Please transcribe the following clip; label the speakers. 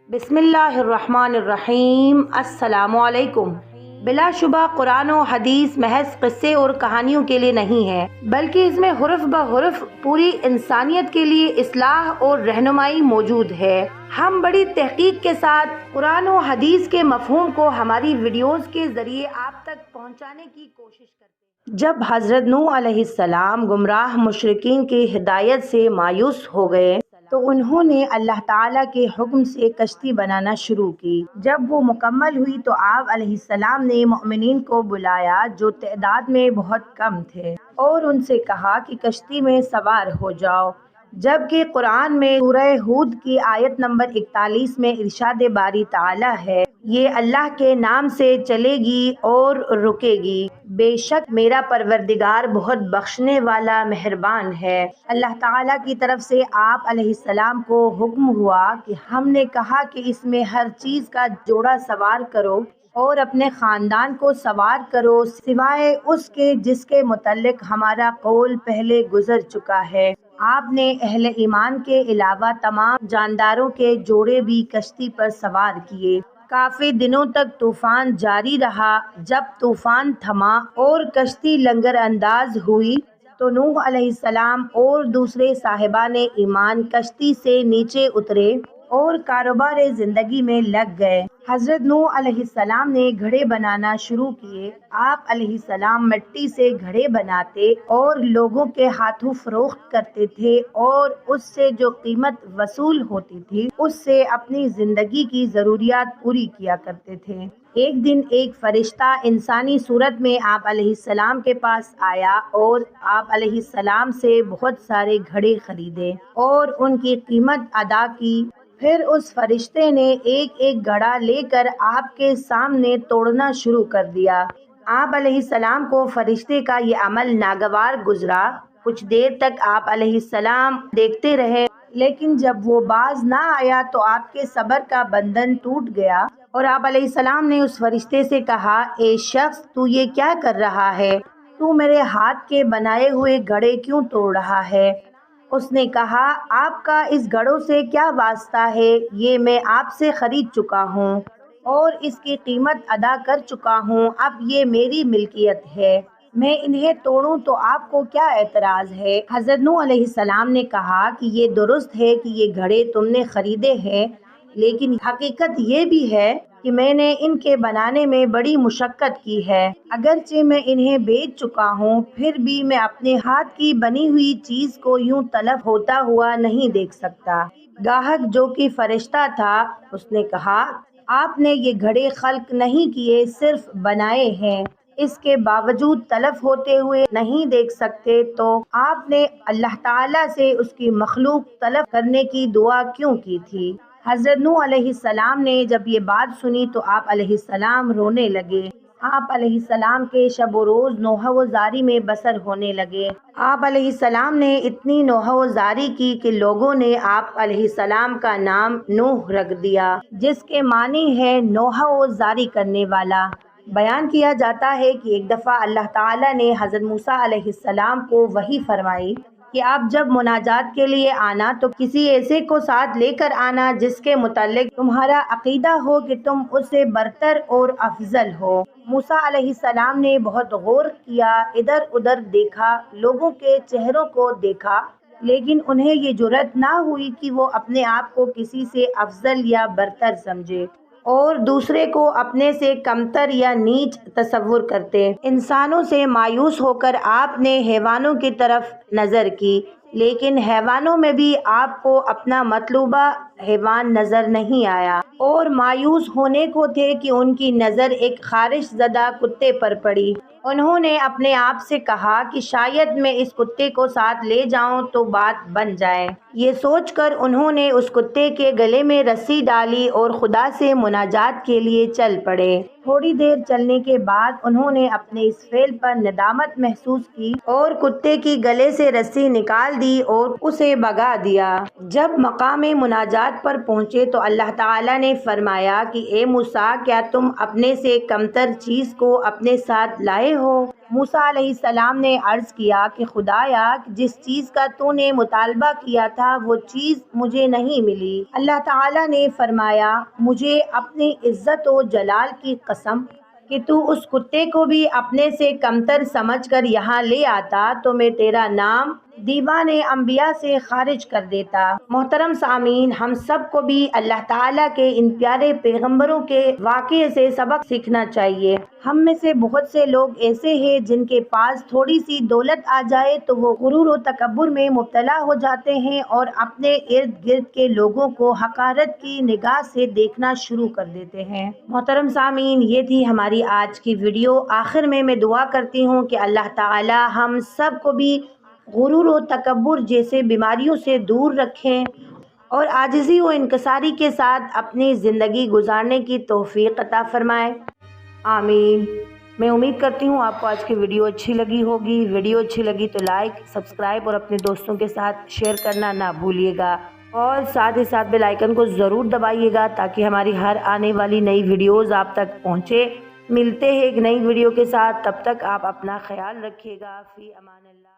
Speaker 1: بسم اللہ الرحمن الرحیم۔ السلام علیکم۔ بلا شبہ قرآن و حدیث محض قصے اور کہانیوں کے لیے نہیں ہے، بلکہ اس میں حرف بحرف پوری انسانیت کے لیے اصلاح اور رہنمائی موجود ہے۔ ہم بڑی تحقیق کے ساتھ قرآن و حدیث کے مفہوم کو ہماری ویڈیوز کے ذریعے آپ تک پہنچانے کی کوشش کرتے ہیں۔ جب حضرت نوح علیہ السلام گمراہ مشرکین کی ہدایت سے مایوس ہو گئے تو انہوں نے اللہ تعالیٰ کے حکم سے کشتی بنانا شروع کی۔ جب وہ مکمل ہوئی تو آپ علیہ السلام نے مومنین کو بلایا جو تعداد میں بہت کم تھے اور ان سے کہا کہ کشتی میں سوار ہو جاؤ، جبکہ قرآن میں سورہ ہود کی آیت نمبر 41 میں ارشاد باری تعالیٰ ہے، یہ اللہ کے نام سے چلے گی اور رکے گی، بے شک میرا پروردگار بہت بخشنے والا مہربان ہے۔ اللہ تعالیٰ کی طرف سے آپ علیہ السلام کو حکم ہوا کہ ہم نے کہا کہ اس میں ہر چیز کا جوڑا سوار کرو اور اپنے خاندان کو سوار کرو، سوائے اس کے جس کے متعلق ہمارا قول پہلے گزر چکا ہے۔ آپ نے اہل ایمان کے علاوہ تمام جانداروں کے جوڑے بھی کشتی پر سوار کیے۔ کافی دنوں تک طوفان جاری رہا۔ جب طوفان تھما اور کشتی لنگر انداز ہوئی تو نوح علیہ السلام اور دوسرے صاحبان ایمان کشتی سے نیچے اترے اور کاروبار زندگی میں لگ گئے۔ حضرت نوح علیہ السلام نے گھڑے بنانا شروع کیے۔ آپ علیہ السلام مٹی سے گھڑے بناتے اور لوگوں کے ہاتھوں فروخت کرتے تھے اور اس سے جو قیمت وصول ہوتی تھی اس سے اپنی زندگی کی ضروریات پوری کیا کرتے تھے۔ ایک دن ایک فرشتہ انسانی صورت میں آپ علیہ السلام کے پاس آیا اور آپ علیہ السلام سے بہت سارے گھڑے خریدے اور ان کی قیمت ادا کی۔ پھر اس فرشتے نے ایک ایک گھڑا لے کر آپ کے سامنے توڑنا شروع کر دیا۔ آپ علیہ السلام کو فرشتے کا یہ عمل ناگوار گزرا۔ کچھ دیر تک آپ علیہ السلام دیکھتے رہے، لیکن جب وہ باز نہ آیا تو آپ کے صبر کا بندھن ٹوٹ گیا اور آپ علیہ السلام نے اس فرشتے سے کہا، اے شخص، تو یہ کیا کر رہا ہے؟ تو میرے ہاتھ کے بنائے ہوئے گھڑے کیوں توڑ رہا ہے؟ اس نے کہا، آپ کا اس گھڑوں سے کیا واسطہ ہے؟ یہ میں آپ سے خرید چکا ہوں اور اس کی قیمت ادا کر چکا ہوں، اب یہ میری ملکیت ہے، میں انہیں توڑوں تو آپ کو کیا اعتراض ہے؟ حضرت نوح علیہ السلام نے کہا کہ یہ درست ہے کہ یہ گھڑے تم نے خریدے ہیں، لیکن حقیقت یہ بھی ہے کہ میں نے ان کے بنانے میں بڑی مشقت کی ہے۔ اگرچہ میں انہیں بیچ چکا ہوں، پھر بھی میں اپنے ہاتھ کی بنی ہوئی چیز کو یوں تلف ہوتا ہوا نہیں دیکھ سکتا۔ گاہک جو کہ فرشتہ تھا، اس نے کہا، آپ نے یہ گھڑے خلق نہیں کیے، صرف بنائے ہیں، اس کے باوجود تلف ہوتے ہوئے نہیں دیکھ سکتے، تو آپ نے اللہ تعالیٰ سے اس کی مخلوق تلف کرنے کی دعا کیوں کی تھی؟ حضرت نوح علیہ السلام نے جب یہ بات سنی تو آپ علیہ السلام رونے لگے۔ آپ علیہ السلام کے شب و روز نوحہ و زاری میں بسر ہونے لگے۔ آپ علیہ السلام نے اتنی نوحہ و زاری کی کہ لوگوں نے آپ علیہ السلام کا نام نوح رکھ دیا، جس کے معنی ہے نوحہ و زاری کرنے والا۔ بیان کیا جاتا ہے کہ ایک دفعہ اللہ تعالیٰ نے حضرت موسیٰ علیہ السلام کو وحی فرمائی کہ آپ جب مناجات کے لیے آنا تو کسی ایسے کو ساتھ لے کر آنا جس کے متعلق تمہارا عقیدہ ہو کہ تم اس سے برتر اور افضل ہو۔ موسیٰ علیہ السلام نے بہت غور کیا، ادھر ادھر دیکھا، لوگوں کے چہروں کو دیکھا، لیکن انہیں یہ جرأت نہ ہوئی کہ وہ اپنے آپ کو کسی سے افضل یا برتر سمجھے اور دوسرے کو اپنے سے کمتر یا نیچ تصور کرتے۔ انسانوں سے مایوس ہو کر آپ نے حیوانوں کی طرف نظر کی، لیکن حیوانوں میں بھی آپ کو اپنا مطلوبہ حیوان نظر نہیں آیا اور مایوس ہونے کو تھے کہ ان کی نظر ایک خارش زدہ کتے پر پڑی۔ انہوں نے اپنے آپ سے کہا کہ شاید میں اس کتے کو ساتھ لے جاؤں تو بات بن جائے۔ یہ سوچ کر انہوں نے اس کتے کے گلے میں رسی ڈالی اور خدا سے مناجات کے لیے چل پڑے۔ تھوڑی دیر چلنے کے بعد انہوں نے اپنے اس فعل پر ندامت محسوس کی اور کتے کی گلے سے رسی نکال دی اور اسے بھگا دیا۔ جب مقام مناجات پر پہنچے تو اللہ تعالیٰ نے فرمایا کہ اے موسیٰ، کیا تم اپنے سے کمتر چیز کو اپنے ساتھ لائے ہو؟ موسیٰ علیہ السلام نے عرض کیا کہ خدایا جس چیز کا تو نے مطالبہ کیا تھا وہ چیز مجھے نہیں ملی۔ اللہ تعالیٰ نے فرمایا مجھے اپنی عزت و جلال کی قسم کہ تو اس کتے کو بھی اپنے سے کمتر سمجھ کر یہاں لے آتا تو میں تیرا نام دیوان انبیاء سے خارج کر دیتا۔ محترم سامعین، ہم سب کو بھی اللہ تعالیٰ کے ان پیارے پیغمبروں کے واقعے سے سبق سیکھنا چاہیے۔ ہم میں سے بہت سے لوگ ایسے ہیں جن کے پاس تھوڑی سی دولت آ جائے تو وہ غرور و تکبر میں مبتلا ہو جاتے ہیں اور اپنے ارد گرد کے لوگوں کو حقارت کی نگاہ سے دیکھنا شروع کر دیتے ہیں۔ محترم سامعین، یہ تھی ہماری آج کی ویڈیو۔ آخر میں دعا کرتی ہوں کہ اللہ تعالیٰ ہم سب کو بھی غرور و تکبر جیسے بیماریوں سے دور رکھیں اور عاجزی و انکساری کے ساتھ اپنی زندگی گزارنے کی توفیق عطا فرمائے، آمین۔ میں امید کرتی ہوں آپ کو آج کی ویڈیو اچھی لگی ہوگی۔ ویڈیو اچھی لگی تو لائک، سبسکرائب اور اپنے دوستوں کے ساتھ شیئر کرنا نہ بھولیے گا، اور ساتھ ہی ساتھ بیل آئیکن کو ضرور دبائیے گا تاکہ ہماری ہر آنے والی نئی ویڈیوز آپ تک پہنچے۔ ملتے ہیں ایک نئی ویڈیو کے ساتھ، تب تک آپ اپنا خیال رکھیے گا۔ فی امان اللہ۔